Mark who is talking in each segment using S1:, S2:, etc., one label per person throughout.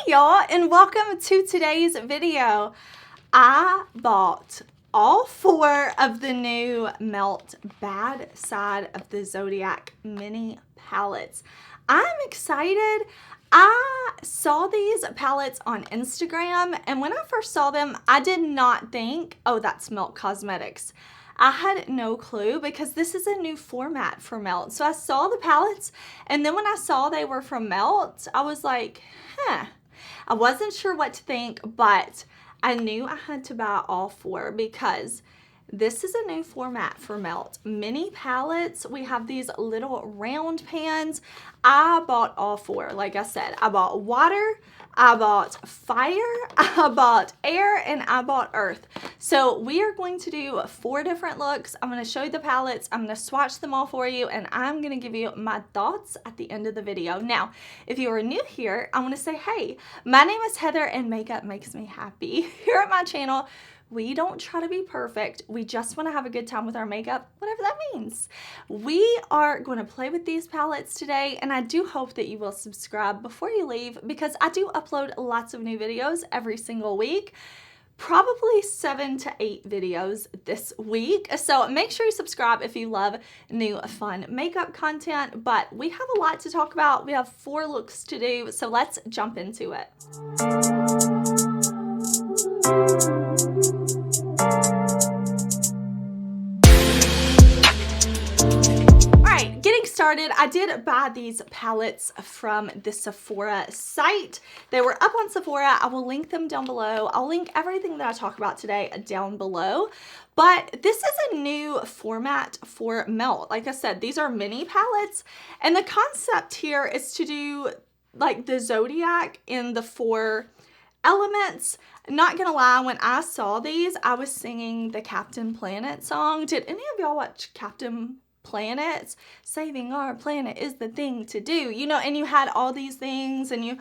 S1: y'all, and welcome to today's video. I bought all 4 of the new Melt Bad Side of the Zodiac mini palettes. I'm excited. I saw these palettes on Instagram, and when I first saw them, I did not think, oh, that's Melt Cosmetics. I had no clue because this is a new format for Melt. So I saw the palettes, and then when I saw they were from Melt, I was like, huh. I wasn't sure what to think, but I knew I had to buy all 4 because this is a new format for Melt. Mini palettes, we have these little round pans. I bought all 4. Like I said, I bought water, I bought fire, I bought air, and I bought earth. So we are going to do 4 different looks. I'm going to show you the palettes, I'm going to swatch them all for you, and I'm going to give you my thoughts at the end of the video. Now, if you are new here, I want to say, hey, my name is Heather and makeup makes me happy. Here at my channel, we don't try to be perfect. We just want to have a good time with our makeup, whatever that means. We are going to play with these palettes today, and I do hope that you will subscribe before you leave because I do upload lots of new videos every single week. Probably 7 to 8 videos this week. So make sure you subscribe if you love new fun makeup content. But we have a lot to talk about. We have 4 looks to do, so let's jump into it. Started, I did buy these palettes from the Sephora site. They were up on Sephora. I will link them down below. I'll link everything that I talk about today down below. But this is a new format for Melt. Like I said, these are mini palettes, and the concept here is to do like the Zodiac in the 4 elements. Not gonna lie, when I saw these, I was singing the Captain Planet song. Did any of y'all watch Captain Planets? Saving our planet is the thing to do, you know, and you had all these things and you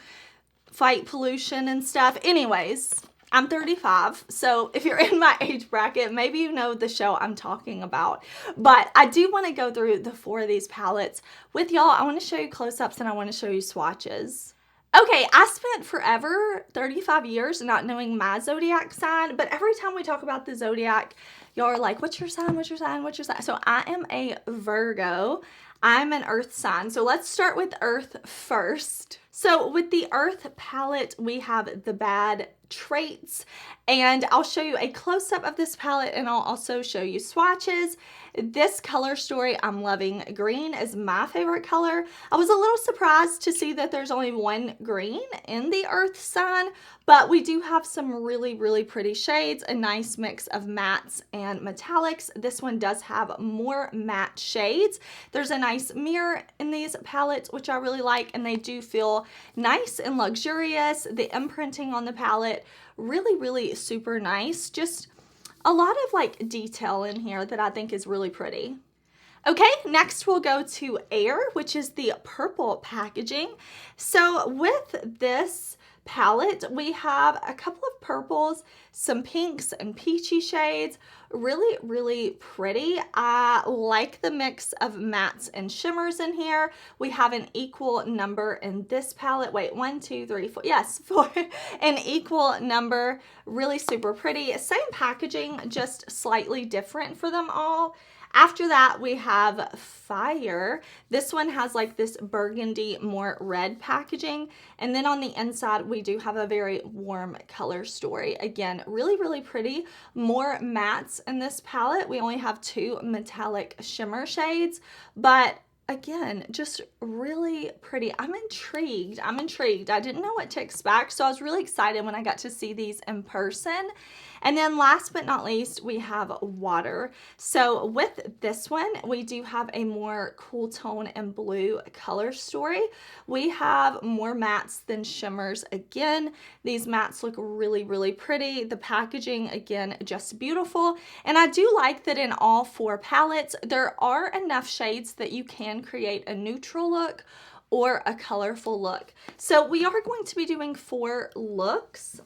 S1: fight pollution and stuff. Anyways, I'm 35, so if you're in my age bracket, maybe you know the show I'm talking about. But I do want to go through the 4 of these palettes with y'all. I want to show you close-ups and I want to show you swatches. Okay, I spent forever, 35 years, not knowing my zodiac sign, but every time we talk about the zodiac, y'all are like, what's your sign, what's your sign, what's your sign? So I am a Virgo. I'm an earth sign. So let's start with earth first. So with the earth palette, we have the bad traits, and I'll show you a close-up of this palette, and I'll also show you swatches. This color story I'm loving. Green is my favorite color. I was a little surprised to see that there's only 1 green in the earth sign, but we do have some really, really pretty shades, a nice mix of mattes and metallics. This one does have more matte shades. There's a nice mirror in these palettes, which I really like, and they do feel nice and luxurious. The imprinting on the palette, really, really super nice. Just a lot of like detail in here that I think is really pretty. Okay, next we'll go to Air, which is the purple packaging. So with this palette, we have a couple of purples, some pinks and peachy shades. Really, really pretty. I like the mix of mattes and shimmers in here. We have an equal number in this palette. Wait, 1, 2, 3, 4. Yes, 4. An equal number. Really super pretty. Same packaging, just slightly different for them all. After that, we have Fire. This one has like this burgundy, more red packaging. And then on the inside, we do have a very warm color story. Again, really, really pretty. More mattes in this palette. We only have 2 metallic shimmer shades, but again, just really pretty. I'm intrigued. I didn't know what to expect, so I was really excited when I got to see these in person. And then last but not least, we have Water. So with this one, we do have a more cool tone and blue color story. We have more mattes than shimmers. Again, these mattes look really, really pretty. The packaging, again, just beautiful. And I do like that in all 4 palettes, there are enough shades that you can create a neutral look or a colorful look. So we are going to be doing 4 looks.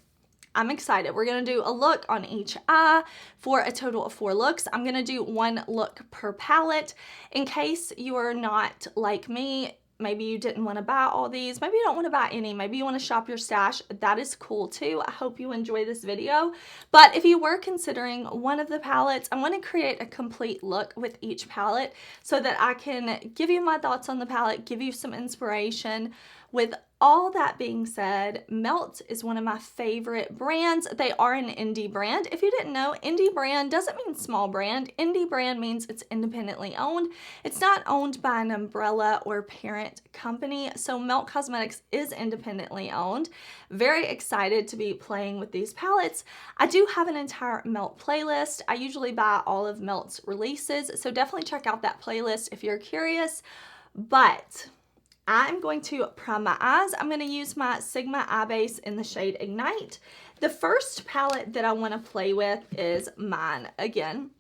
S1: I'm excited. We're going to do a look on each eye for a total of 4 looks. I'm going to do 1 look per palette. In case you are not like me, maybe you didn't want to buy all these. Maybe you don't want to buy any. Maybe you want to shop your stash. That is cool too. I hope you enjoy this video. But if you were considering one of the palettes, I want to create a complete look with each palette so that I can give you my thoughts on the palette, give you some inspiration. With all that being said, Melt is one of my favorite brands. They are an indie brand. If you didn't know, indie brand doesn't mean small brand. Indie brand means it's independently owned. It's not owned by an umbrella or parent company. So Melt Cosmetics is independently owned. Very excited to be playing with these palettes. I do have an entire Melt playlist. I usually buy all of Melt's releases, so definitely check out that playlist if you're curious. But I'm going to prime my eyes. I'm going to use my Sigma Eye Base in the shade Ignite. The first palette that I want to play with is mine. Again,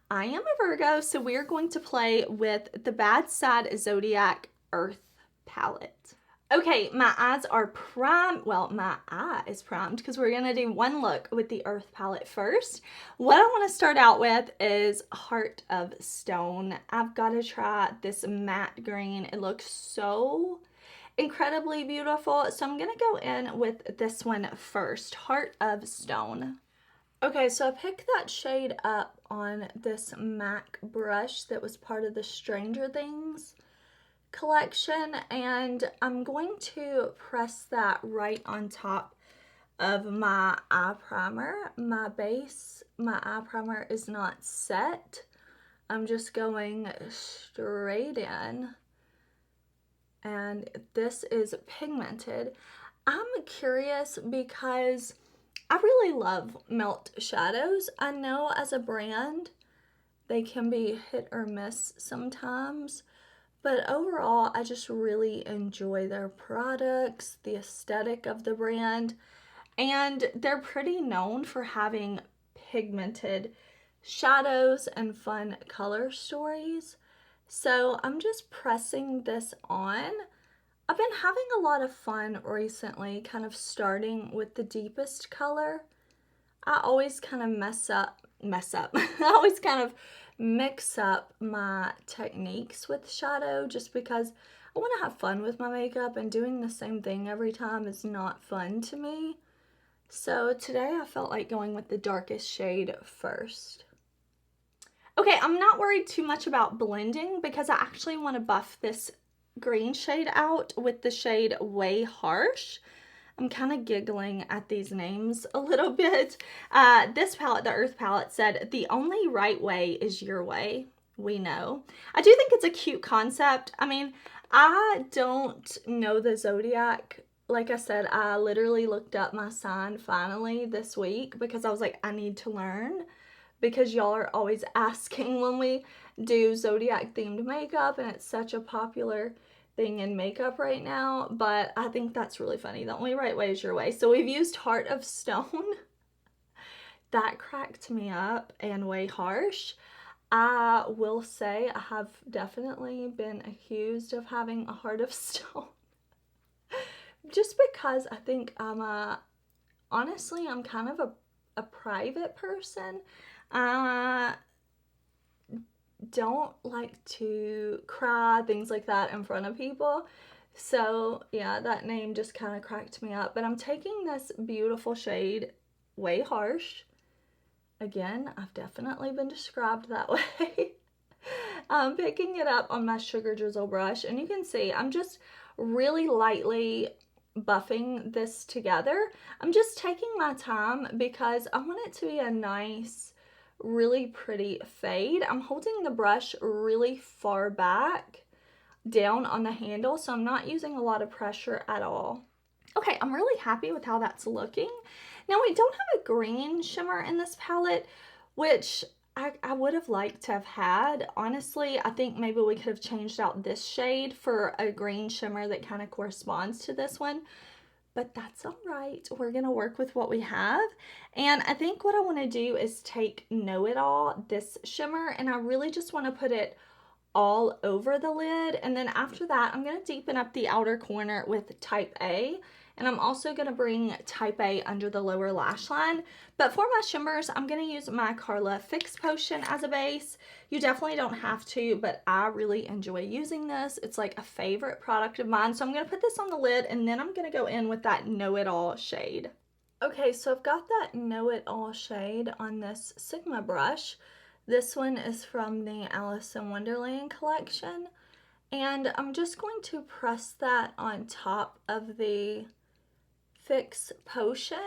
S1: I am a Virgo, so we're going to play with the Bad Side Zodiac Earth palette. Okay, my eyes are primed. Well, my eye is primed because we're going to do one look with the Earth palette first. What I want to start out with is Heart of Stone. I've got to try this matte green. It looks so incredibly beautiful. So I'm going to go in with this one first, Heart of Stone. Okay, so I picked that shade up on this MAC brush that was part of the Stranger Things collection, and I'm going to press that right on top of my eye primer. My base, my eye primer is not set. I'm just going straight in, and this is pigmented. I'm curious because I really love Melt shadows. I know as a brand they can be hit or miss sometimes, but overall, I just really enjoy their products, the aesthetic of the brand, and they're pretty known for having pigmented shadows and fun color stories. So I'm just pressing this on. I've been having a lot of fun recently, kind of starting with the deepest color. I always kind of mess up. I always kind of mix up my techniques with shadow just because I want to have fun with my makeup, and doing the same thing every time is not fun to me. So today I felt like going with the darkest shade first. Okay, I'm not worried too much about blending because I actually want to buff this green shade out with the shade Way Harsh. I'm kind of giggling at these names a little bit. This palette, the Earth palette, said, "The only right way is your way." We know. I do think it's a cute concept. I mean, I don't know the Zodiac. Like I said, I literally looked up my sign finally this week because I was like, I need to learn, because y'all are always asking when we do Zodiac themed makeup, and it's such a popular thing in makeup right now. But I think that's really funny. The only right way is your way. So we've used Heart of Stone. That cracked me up, and Way Harsh. I will say I have definitely been accused of having a heart of stone. Just because I think honestly, I'm kind of a private person. I don't like to cry, things like that, in front of people. So yeah, that name just kind of cracked me up. But I'm taking this beautiful shade, Way Harsh. Again, I've definitely been described that way. I'm picking it up on my Sugar Drizzle brush, and you can see I'm just really lightly buffing this together. I'm just taking my time because I want it to be a nice, really pretty fade. I'm holding the brush really far back down on the handle, so I'm not using a lot of pressure at all. Okay, I'm really happy with how that's looking. Now, we don't have a green shimmer in this palette, which I would have liked to have had. Honestly, I think maybe we could have changed out this shade for a green shimmer that kind of corresponds to this one. But that's all right. We're going to work with what we have. And I think what I want to do is take Know It All, this shimmer, and I really just want to put it all over the lid. And then after that, I'm going to deepen up the outer corner with Type A. And I'm also going to bring Type A under the lower lash line. But for my shimmers, I'm going to use my KARLA Fix Potion as a base. You definitely don't have to, but I really enjoy using this. It's like a favorite product of mine. So I'm going to put this on the lid, and then I'm going to go in with that Know It All shade. Okay, so I've got that Know It All shade on this Sigma brush. This one is from the Alice in Wonderland collection. And I'm just going to press that on top of the Fix Potion.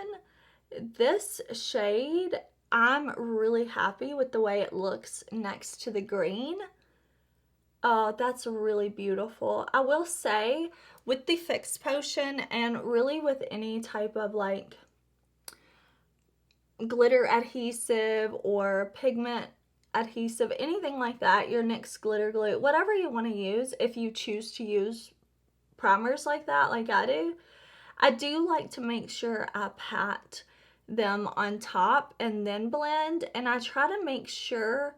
S1: This shade, I'm really happy with the way it looks next to the green. Oh, that's really beautiful. I will say, with the Fix Potion, and really with any type of like glitter adhesive or pigment adhesive, anything like that, your NYX glitter glue, whatever you want to use, if you choose to use primers like that, like I do like to make sure I pat them on top and then blend, and I try to make sure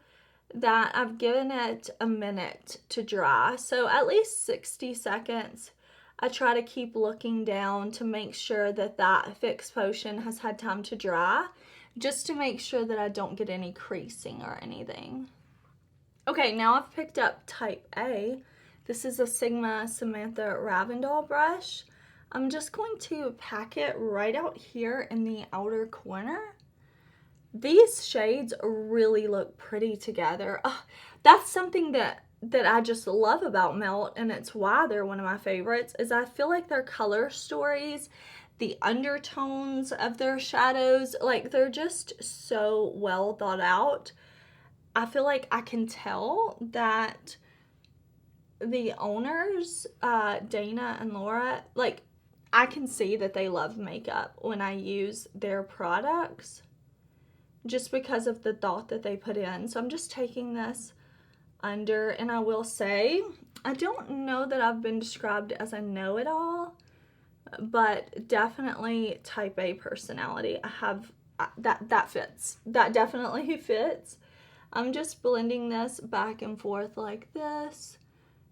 S1: that I've given it a minute to dry, so at least 60 seconds. I try to keep looking down to make sure that that Fix Potion has had time to dry, just to make sure that I don't get any creasing or anything. Okay, now I've picked up Type A. This is a Sigma Samantha Ravindall brush. I'm just going to pack it right out here in the outer corner. These shades really look pretty together. That's something that I just love about Melt, and it's why they're one of my favorites, is I feel like their color stories, the undertones of their shadows, like they're just so well thought out. I feel like I can tell that the owners, Dana and Laura, like I can see that they love makeup when I use their products, just because of the thought that they put in. So I'm just taking this under, and I will say, I don't know that I've been described as a know-it-all, but definitely Type A personality. I have that fits. That definitely fits. I'm just blending this back and forth like this,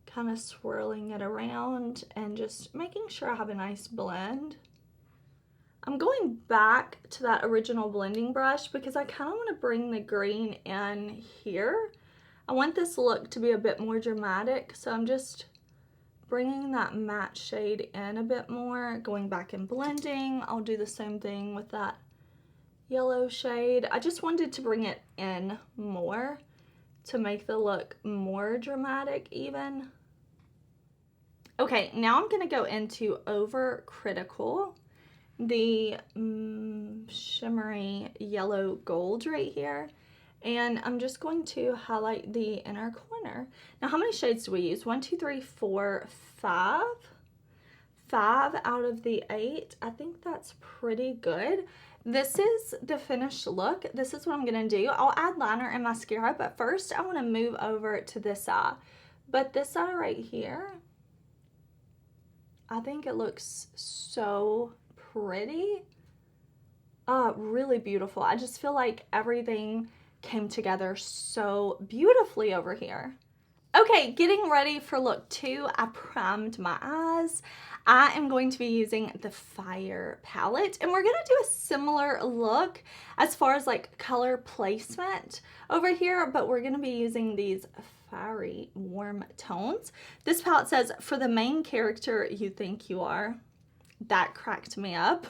S1: kind of swirling it around and just making sure I have a nice blend. I'm going back to that original blending brush because I kind of want to bring the green in here. I want this look to be a bit more dramatic, so I'm just bringing that matte shade in a bit more, going back and blending. I'll do the same thing with that yellow shade. I just wanted to bring it in more to make the look more dramatic even. Okay, now I'm gonna go into Over Critical, the shimmery yellow gold right here. And I'm just going to highlight the inner corner. Now, how many shades do we use? 1, 2, 3, 4, 5. 5 out of the 8. I think that's pretty good. This is the finished look. This is what I'm going to do. I'll add liner and mascara, but first I want to move over to this eye. But this eye right here, I think it looks so pretty. Really beautiful. I just feel like everything came together so beautifully over here. Okay, getting ready for look 2. I primed my eyes. I am going to be using the Fire palette, and we're going to do a similar look as far as like color placement over here, but we're going to be using these fiery warm tones. This palette says, for the main character you think you are. That cracked me up.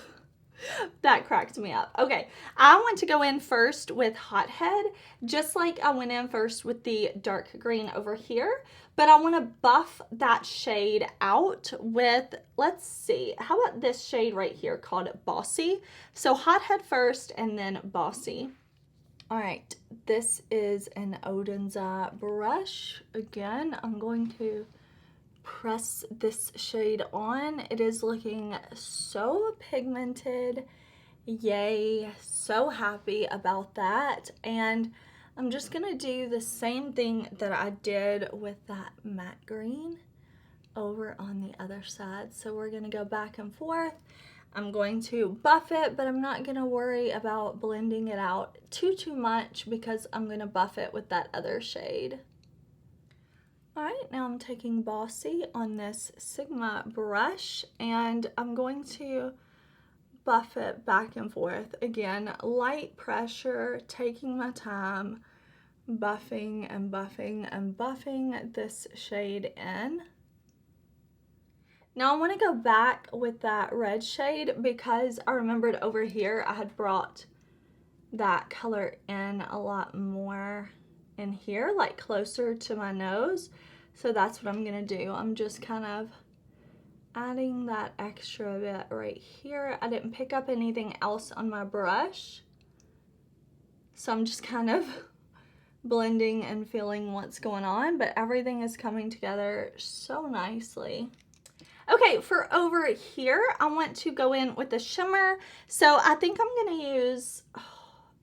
S1: That cracked me up. Okay, I want to go in first with Hothead, just like I went in first with the dark green over here, but I want to buff that shade out with, let's see, how about this shade right here called Bossy? So Hothead first and then Bossy. All right, this is an Odin's Eye brush. Again, I'm going to press this shade on. It is looking so pigmented. Yay, so happy about that. And I'm just gonna do the same thing that I did with that matte green over on the other side. So we're gonna go back and forth. I'm going to buff it, but I'm not gonna worry about blending it out too much because I'm gonna buff it with that other shade. Alright, now I'm taking Bossy on this Sigma brush and I'm going to buff it back and forth. Again, light pressure, taking my time, buffing and buffing and buffing this shade in. Now I want to go back with that red shade because I remembered over here I had brought that color in a lot more in here, like closer to my nose. So that's what I'm going to do. I'm just kind of adding that extra bit right here. I didn't pick up anything else on my brush, so I'm just kind of blending and feeling what's going on, but everything is coming together so nicely. Okay, for over here, I want to go in with the shimmer. So I think I'm going to use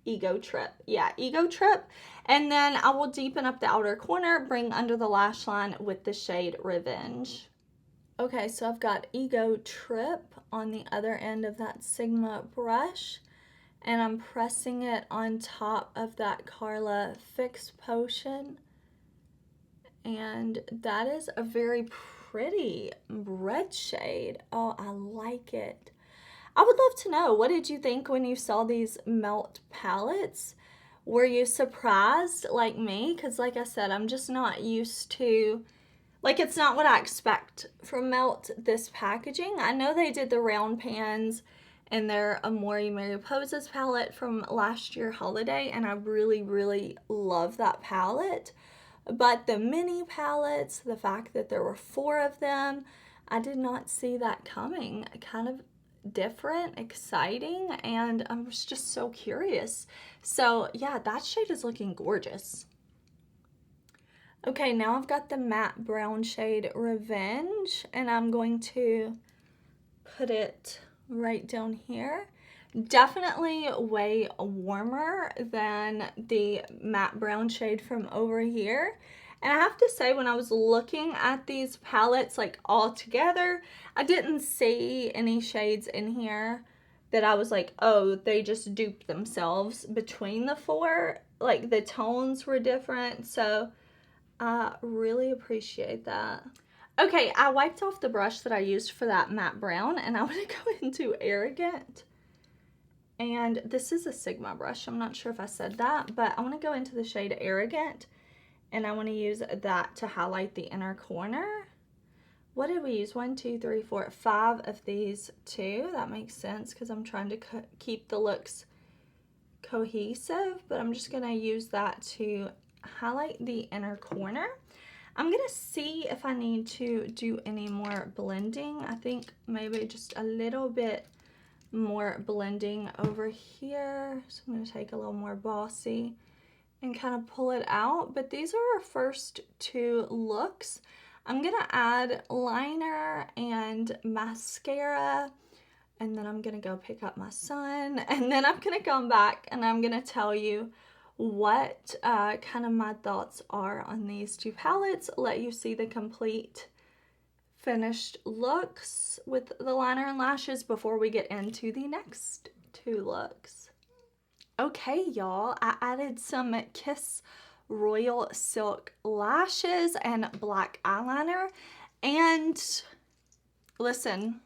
S1: Ego Trip. Yeah, Ego Trip. And then I will deepen up the outer corner, bring under the lash line with the shade Revenge. Okay, so I've got Ego Trip on the other end of that Sigma brush, and I'm pressing it on top of that KARLA Fix Potion. And that is a very pretty red shade. Oh, I like it. I would love to know, what did you think when you saw these Melt palettes? Were you surprised like me? Because like I said, I'm just not used to, like, it's not what I expect from Melt, this packaging. I know they did the round pans and their Amore Mariposas palette from last year holiday, and I really, really love that palette. But the mini palettes, the fact that there were 4 of them, I did not see that coming. Kind of different, exciting, and I was just so curious. So yeah, that shade is looking gorgeous. Okay, now I've got the matte brown shade Revenge, and I'm going to put it right down here. Definitely way warmer than the matte brown shade from over here. And I have to say, when I was looking at these palettes like all together, I didn't see any shades in here that I was like, oh, they just duped themselves between the 4. Like, the tones were different, so I really appreciate that. Okay, I wiped off the brush that I used for that matte brown, and I want to go into Arrogant. And this is a Sigma brush. I'm not sure if I said that, but I want to go into the shade Arrogant, and I want to use that to highlight the inner corner. What did we use? 1, 2, 3, 4, 5 of these too. That makes sense because I'm trying to keep the looks cohesive, but I'm just going to use that to highlight the inner corner. I'm going to see if I need to do any more blending. I think maybe just a little bit more blending over here. So I'm going to take a little more Bossy and kind of pull it out. But these are our first 2 looks. I'm going to add liner and mascara, and then I'm going to go pick up my son, and then I'm going to come back and I'm going to tell you what kind of my thoughts are on these 2 palettes, let you see the complete finished looks with the liner and lashes before we get into the next 2 looks. Okay, y'all, I added some Kiss Royal Silk lashes and black eyeliner, and listen,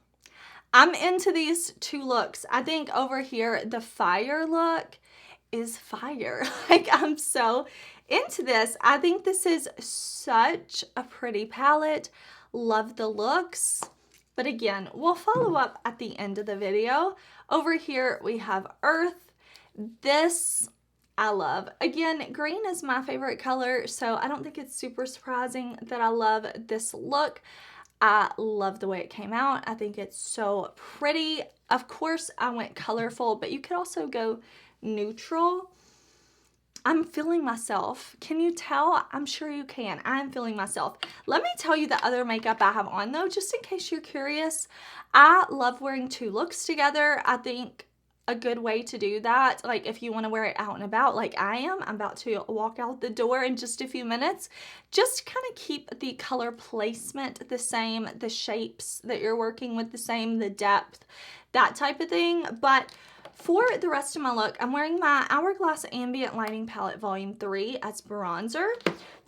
S1: I'm into these 2 looks. I think over here, the Fire look is fire. Like, I'm so into this. I think this is such a pretty palette. Love the looks. But again, we'll follow up at the end of the video. Over here, we have Earth. This I love. Again, green is my favorite color, so I don't think it's super surprising that I love this look. I love the way it came out. I think it's so pretty. Of course, I went colorful, but you could also go neutral. I'm feeling myself. Can you tell? I'm sure you can. I'm feeling myself. Let me tell you the other makeup I have on though, just in case you're curious. I love wearing 2 looks together. I think a good way to do that, like if you want to wear it out and about like I am, I'm about to walk out the door in just a few minutes, just kind of keep the color placement the same, the shapes that you're working with the same, the depth, that type of thing. But For the rest of my look, I'm wearing my Hourglass Ambient Lighting Palette Volume 3 as bronzer.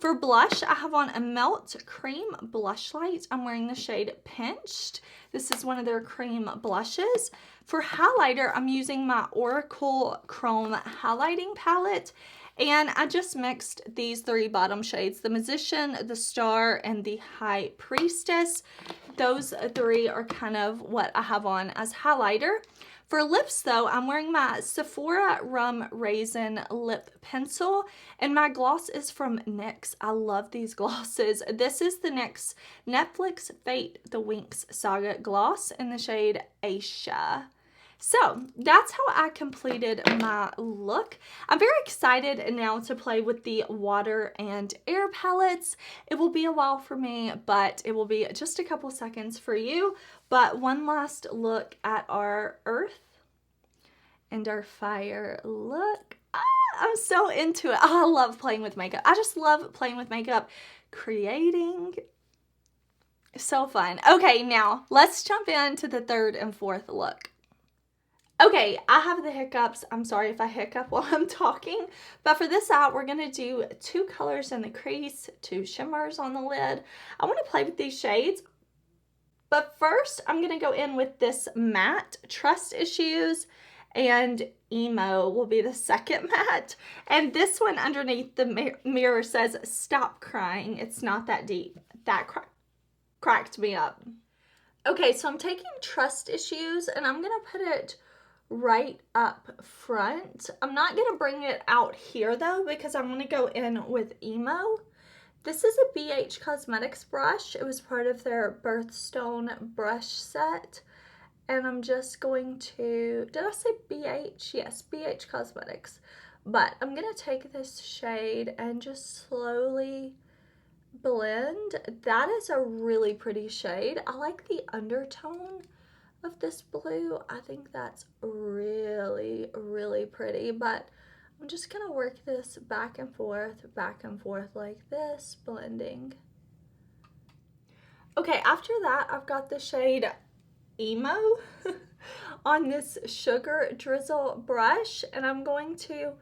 S1: For blush, I have on a Melt Cream Blush Light. I'm wearing the shade Pinched. This is one of their cream blushes. For highlighter, I'm using my Oracle Chrome Highlighting Palette. And I just mixed these 3 bottom shades, the Musician, the Star, and the High Priestess. Those 3 are kind of what I have on as highlighter. For lips though, I'm wearing my Sephora Rum Raisin Lip Pencil, and my gloss is from NYX. I love these glosses. This is the NYX Netflix Fate the Winx Saga Gloss in the shade AISHA. So that's how I completed my look. I'm very excited now to play with the water and air palettes. It will be a while for me, but it will be just a couple seconds for you. But one last look at our earth and our fire look. I'm so into it. I love playing with makeup. I just love playing with makeup, creating. So fun. Okay, now let's jump into the third and fourth look. Okay, I have the hiccups. I'm sorry if I hiccup while I'm talking, but for this out, we're going to do 2 colors in the crease, 2 shimmers on the lid. I want to play with these shades, but first I'm going to go in with this matte, Trust Issues, and Emo will be the second matte. And this one underneath the mirror says, stop crying, it's not that deep. That cracked me up. Okay, so I'm taking Trust Issues and I'm going to put it right up front. I'm not going to bring it out here though, because I'm going to go in with Emo. This is a BH Cosmetics brush. It was part of their Birthstone brush set. And I'm just going to, did I say BH? Yes, BH Cosmetics. But I'm going to take this shade and just slowly blend. That is a really pretty shade. I like the undertone of this blue. I think that's really, really pretty, but I'm just gonna work this back and forth like this, blending. Okay, after that, I've got the shade Emo on this Sugar Drizzle brush, and I'm going to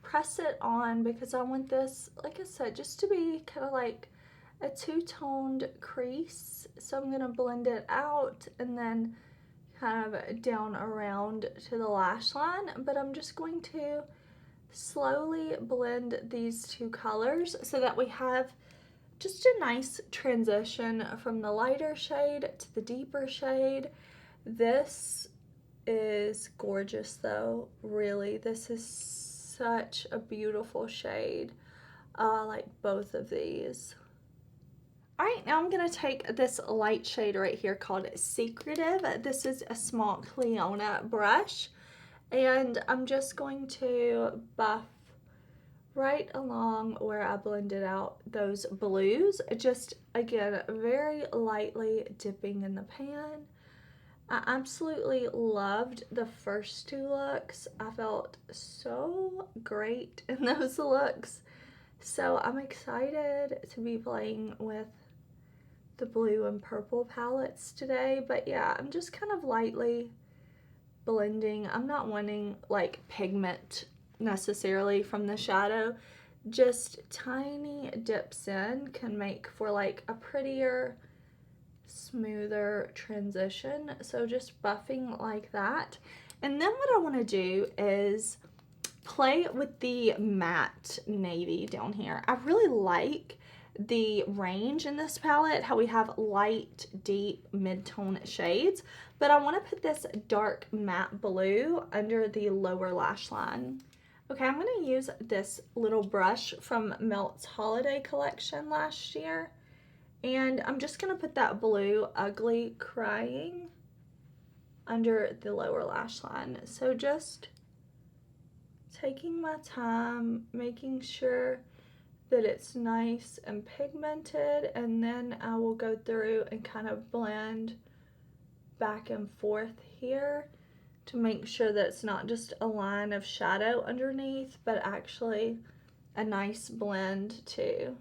S1: press it on because I want this, like I said, just to be kind of like a two-toned crease. So I'm gonna blend it out and then kind of down around to the lash line, but I'm just going to slowly blend these 2 colors so that we have just a nice transition from the lighter shade to the deeper shade. This is gorgeous though, really. This is such a beautiful shade. I like both of these. Alright, now I'm going to take this light shade right here called Secretive. This is a small Cliona brush, and I'm just going to buff right along where I blended out those blues. Just, again, very lightly dipping in the pan. I absolutely loved the first 2 looks. I felt so great in those looks. So I'm excited to be playing with the blue and purple palettes today, but yeah, I'm just kind of lightly blending. I'm not wanting like pigment necessarily from the shadow, just tiny dips in can make for like a prettier, smoother transition. So just buffing like that. And then what I want to do is play with the matte navy down here. I really like the range in this palette, how we have light, deep, mid-tone shades, but I want to put this dark matte blue under the lower lash line. Okay, I'm going to use this little brush from Melt's holiday collection last year, and I'm just going to put that blue Ugly Crying under the lower lash line. So just taking my time, making sure that it's nice and pigmented, and then I will go through and kind of blend back and forth here to make sure that it's not just a line of shadow underneath, but actually a nice blend too.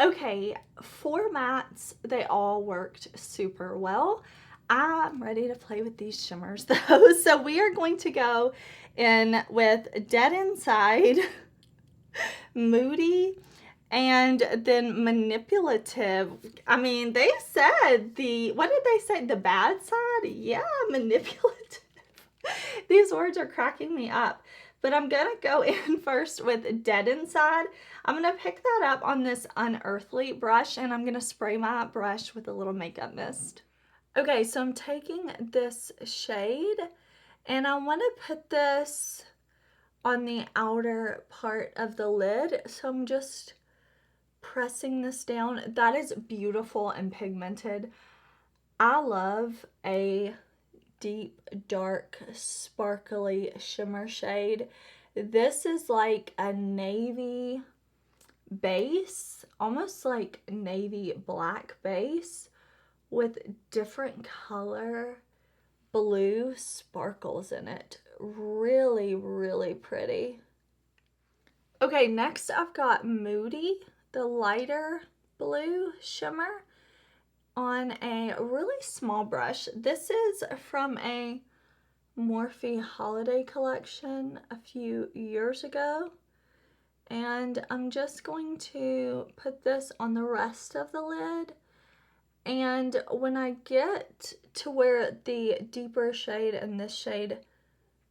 S1: Okay, for mattes, they all worked super well. I'm ready to play with these shimmers though. So we are going to go in with Dead Inside, Moody, and then Manipulative. I mean, they said what did they say? The bad side? Yeah, manipulative. These words are cracking me up. But I'm going to go in first with Dead Inside. I'm going to pick that up on this Unearthly brush, and I'm going to spray my brush with a little makeup mist. Okay, so I'm taking this shade, and I want to put this on the outer part of the lid. So I'm just pressing this down. That is beautiful and pigmented. I love a deep, dark, sparkly shimmer shade. This is like a navy base, almost like navy black base with different color blue sparkles in it. Really, really pretty. Okay, next I've got Moody, the lighter blue shimmer, on a really small brush. This is from a Morphe holiday collection a few years ago. And I'm just going to put this on the rest of the lid. And when I get to where the deeper shade and this shade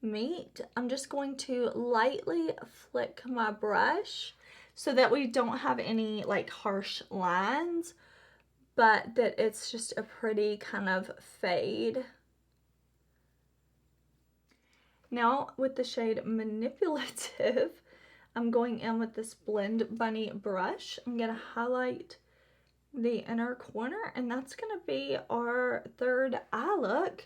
S1: meet, I'm just going to lightly flick my brush so that we don't have any like harsh lines, but that it's just a pretty kind of fade. Now with the shade Manipulative, I'm going in with this Blend Bunny brush. I'm going to highlight the inner corner, and that's going to be our third eye look.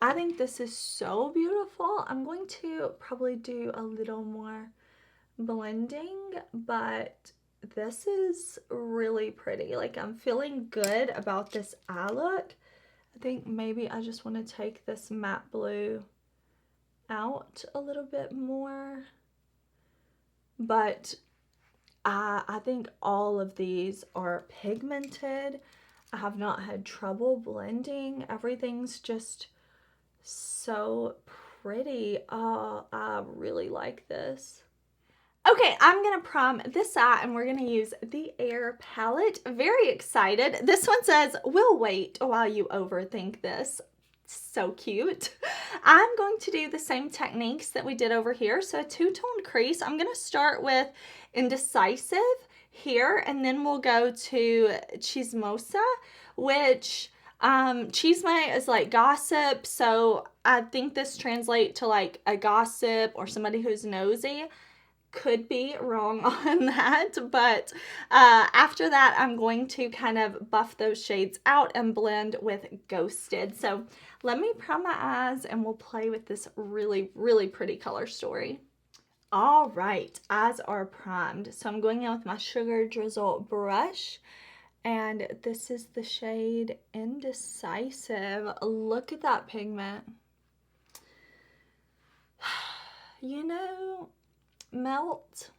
S1: I think this is so beautiful. I'm going to probably do a little more blending, but this is really pretty. Like, I'm feeling good about this eye look. I think maybe I just want to take this matte blue out a little bit more, but I think all of these are pigmented. I have not had trouble blending. Everything's just so pretty. Oh, I really like this. Okay, I'm going to prime this eye, and we're going to use the Air palette. Very excited. This one says, "We'll wait while you overthink this." So cute. I'm going to do the same techniques that we did over here. So a two-tone crease. I'm going to start with Indecisive here, and then we'll go to Chismosa, which chisme is like gossip. So I think this translates to like a gossip or somebody who's nosy. Could be wrong on that, but after that I'm going to kind of buff those shades out and blend with Ghosted. So let me prime my eyes and we'll play with this really, really pretty color story. All right, eyes are primed. So I'm going in with my Sugar Drizzle brush, and this is the shade Indecisive. Look at that pigment. You know, Melt,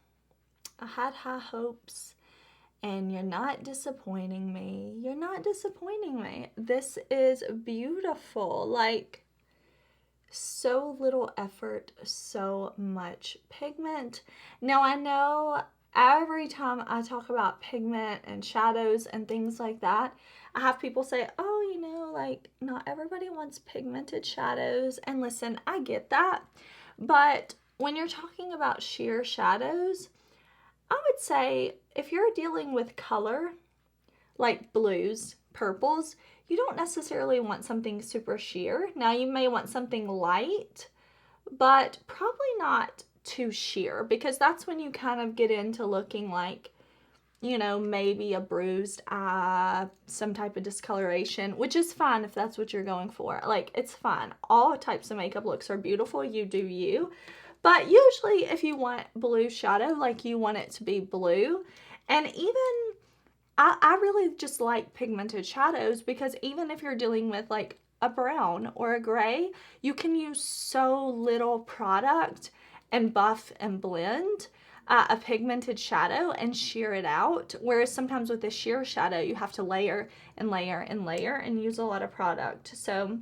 S1: I had high hopes, and you're not disappointing me. You're not disappointing me. This is beautiful. Like, so little effort, so much pigment. Now, I know every time I talk about pigment and shadows and things like that, I have people say, oh, you know, like, not everybody wants pigmented shadows. And listen, I get that, but when you're talking about sheer shadows, I would say if you're dealing with color, like blues, purples, you don't necessarily want something super sheer. Now, you may want something light, but probably not too sheer, because that's when you kind of get into looking like, you know, maybe a bruised eye, some type of discoloration, which is fine if that's what you're going for. Like, it's fine. All types of makeup looks are beautiful. You do you. But usually if you want blue shadow, like, you want it to be blue. And even, I really just like pigmented shadows, because even if you're dealing with like a brown or a gray, you can use so little product and buff and blend. a pigmented shadow and sheer it out. Whereas sometimes with the sheer shadow, you have to layer and layer and layer and use a lot of product. So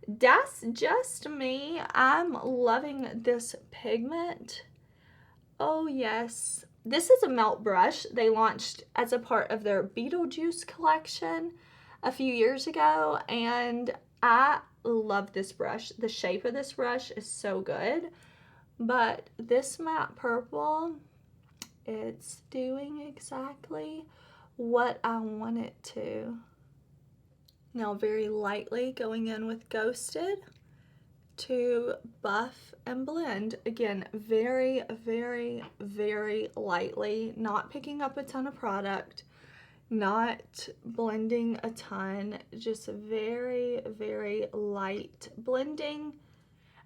S1: that's just me. I'm loving this pigment. Oh yes. This is a melt brush they launched as a part of their Beetlejuice collection a few years ago, and I love this brush. The shape of this brush is so good, but this matte purple, it's doing exactly what I want it to. Now very lightly going in with Ghosted to buff and blend. Again, very, very, very lightly, not picking up a ton of product, not blending a ton, just very, very light blending.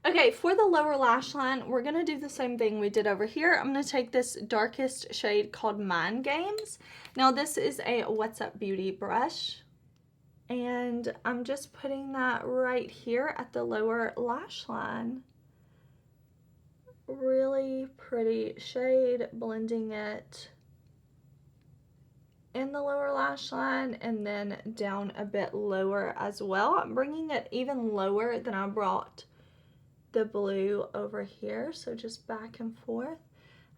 S1: Okay, for the lower lash line, we're gonna do the same thing we did over here. I'm gonna take this darkest shade called Mind Games. Now this is a What's Up Beauty brush, and I'm just putting that right here at the lower lash line. Really pretty shade, blending it in the lower lash line and then down a bit lower as well. I'm bringing it even lower than I brought the blue over here, so just back and forth.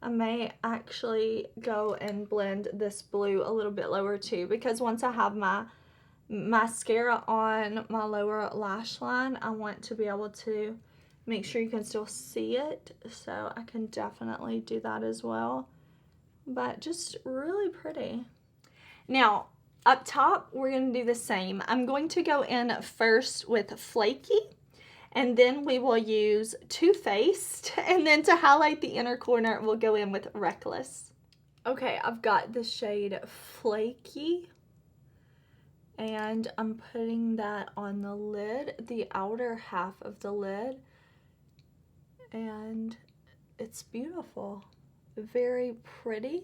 S1: I may actually go and blend this blue a little bit lower too, because once I have my mascara on my lower lash line, I want to be able to make sure you can still see it, so I can definitely do that as well. But just really pretty. Now up top, we're going to do the same. I'm going to go in first with Flaky, and then we will use Too Faced, and then to highlight the inner corner, we'll go in with Reckless. Okay, I've got the shade Flaky, and I'm putting that on the lid, the outer half of the lid, and it's beautiful. Very pretty.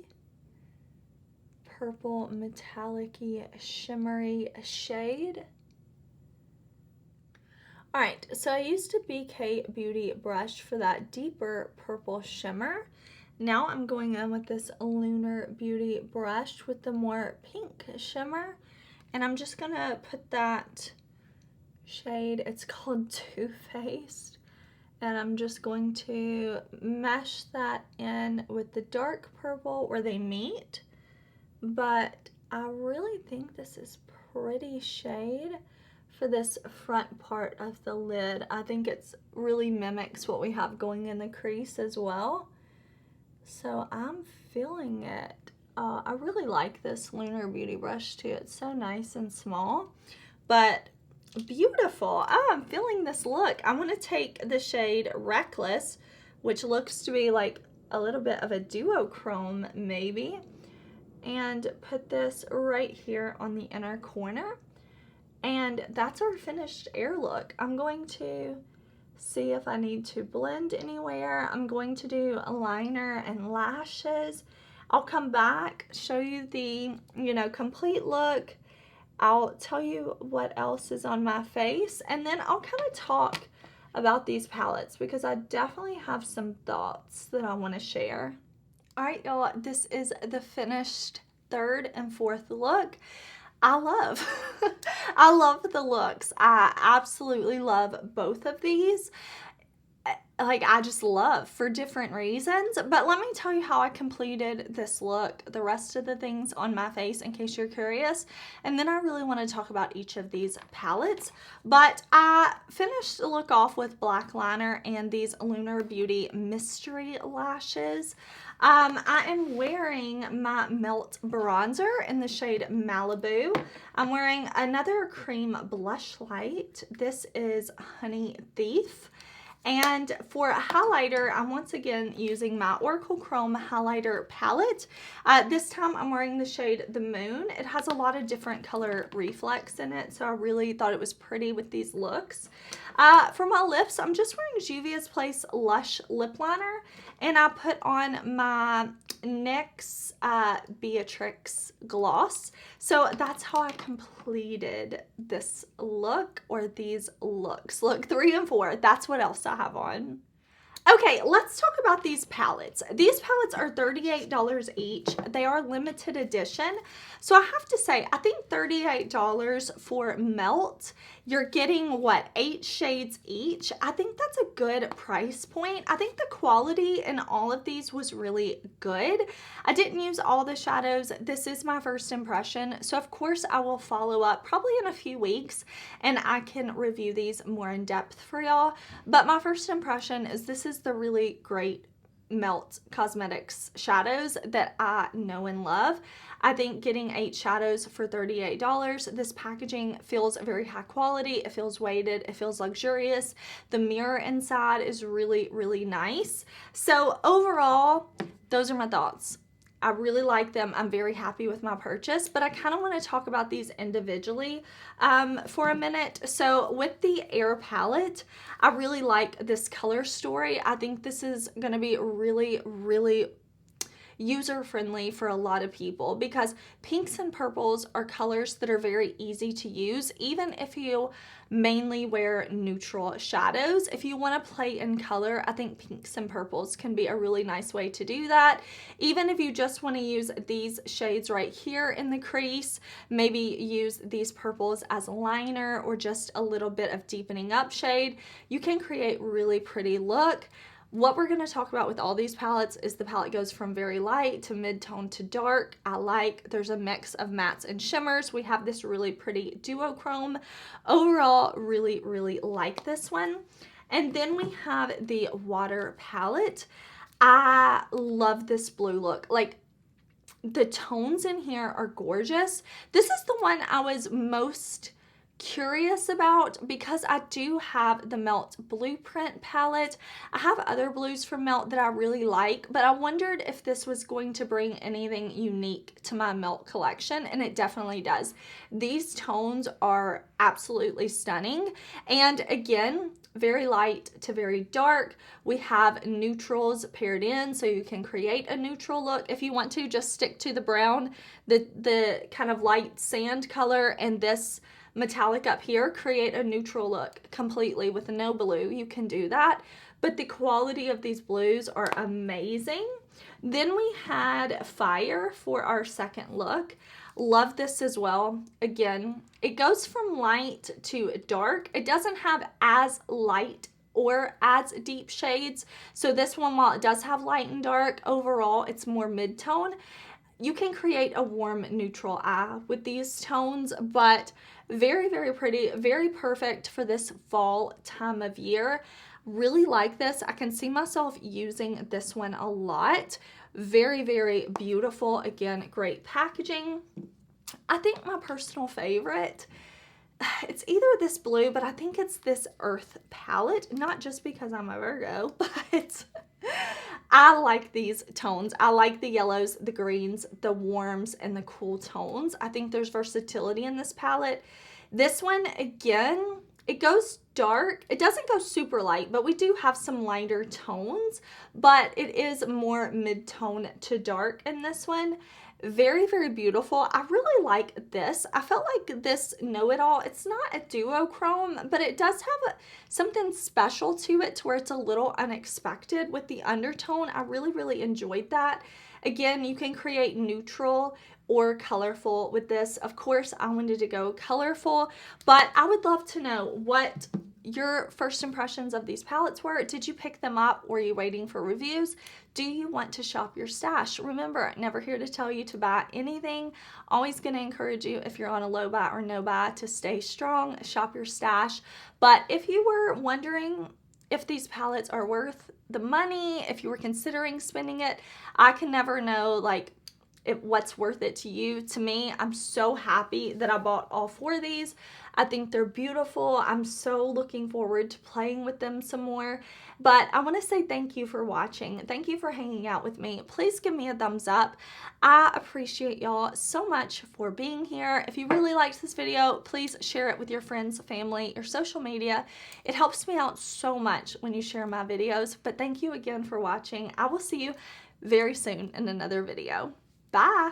S1: Purple metallic-y shimmery shade. Alright, so I used a BK Beauty brush for that deeper purple shimmer. Now I'm going in with this Lunar Beauty brush with the more pink shimmer, and I'm just gonna put that shade, it's called Too Faced, and I'm just going to mesh that in with the dark purple where they meet. But I really think this is pretty shade for this front part of the lid. I think it's really mimics what we have going in the crease as well. So I'm feeling it. I really like this Lunar Beauty brush too. It's so nice and small, but beautiful. I'm feeling this look. I'm going to take the shade Reckless, which looks to be like a little bit of a duochrome maybe, and put this right here on the inner corner. And that's our finished air look. I'm going to see if I need to blend anywhere. I'm going to do a liner and lashes. I'll come back, show you the, complete look. I'll tell you what else is on my face, and then I'll kind of talk about these palettes because I definitely have some thoughts that I want to share. All right, y'all, this is the finished third and fourth look. I love the looks. I absolutely love both of these. Like, I just love for different reasons. But let me tell you how I completed this look, the rest of the things on my face, in case you're curious. And then I really want to talk about each of these palettes. But I finished the look off with black liner and these Lunar Beauty Mystery Lashes. I am wearing my Melt Bronzer in the shade Malibu. I'm wearing another cream blush light. This is Honey Thief. And for a highlighter, I'm once again using my Oracle Chrome highlighter palette. This time I'm wearing the shade The Moon. It has a lot of different color reflex in it, so I really thought it was pretty with these looks. For my lips, I'm just wearing JUVIA'S Lush lip liner, and I put on my NYX Beatrix gloss. So that's how I completed this look, or these looks. Look 3 and 4, that's what else I have on. Okay, let's talk about these palettes. These palettes are $38 each. They are limited edition. So I have to say, I think $38 for Melt, you're getting what, 8 shades each? I think that's a good price point. I think the quality in all of these was really good. I didn't use all the shadows. This is my first impression. So of course I will follow up probably in a few weeks and I can review these more in depth for y'all. But my first impression is this is the really great Melt Cosmetics shadows that I know and love. I think getting 8 shadows for $38, this packaging feels very high quality, it feels weighted, it feels luxurious. The mirror inside is really, really nice. So overall, those are my thoughts. I really like them. I'm very happy with my purchase, but I kind of want to talk about these individually for a minute. So with the Air palette, I really like this color story. I think this is going to be really, really user-friendly for a lot of people because pinks and purples are colors that are very easy to use even if you mainly wear neutral shadows. If you want to play in color, I think pinks and purples can be a really nice way to do that. Even if you just want to use these shades right here in the crease, maybe use these purples as a liner or just a little bit of deepening up shade, you can create really pretty look. What we're going to talk about with all these palettes is the palette goes from very light to mid-tone to dark. There's a mix of mattes and shimmers. We have this really pretty duochrome. Overall, really, really like this one. And then we have the Water palette. I love this blue look. Like, the tones in here are gorgeous. This is the one I was most curious about because I do have the Melt Blueprint palette. I have other blues from Melt that I really like, but I wondered if this was going to bring anything unique to my Melt collection, and it definitely does. These tones are absolutely stunning, and again, very light to very dark. We have neutrals paired in, so you can create a neutral look. If you want to, just stick to the brown, the kind of light sand color, and this metallic up here, create a neutral look completely with no blue. You can do that, but the quality of these blues are amazing. Then we had Fire for our second look. Love this as well. Again, it goes from light to dark. It doesn't have as light or as deep shades. So this one, while it does have light and dark, overall it's more mid-tone. You can create a warm neutral eye with these tones, but very, very pretty, very perfect for this fall time of year. Really like this. I can see myself using this one a lot. Very, very beautiful. Again, great packaging. I think my personal favorite, it's either this blue, but I think it's this Earth palette, not just because I'm a Virgo, but I like these tones. I like the yellows, the greens, the warms, and the cool tones. I think there's versatility in this palette. This one, again, it goes dark. It doesn't go super light, but we do have some lighter tones, but it is more mid-tone to dark in this one. Very, very beautiful. I really like this. I felt like this Know-It-All, it's not a duochrome, but it does have something special to it to where it's a little unexpected with the undertone. I really, really enjoyed that. Again, you can create neutral or colorful with this. Of course, I wanted to go colorful, but I would love to know what your first impressions of these palettes were. Did you pick them up? Were you waiting for reviews? Do you want to shop your stash? Remember, never here to tell you to buy anything. Always going to encourage you, if you're on a low buy or no buy, to stay strong, shop your stash. But if you were wondering if these palettes are worth the money, if you were considering spending it, I can never know like what's worth it to you. To me, I'm so happy that I bought all 4 of these. I think they're beautiful. I'm so looking forward to playing with them some more. But I want to say thank you for watching. Thank you for hanging out with me. Please give me a thumbs up. I appreciate y'all so much for being here. If you really liked this video, please share it with your friends, family, your social media. It helps me out so much when you share my videos. But thank you again for watching. I will see you very soon in another video. Bye.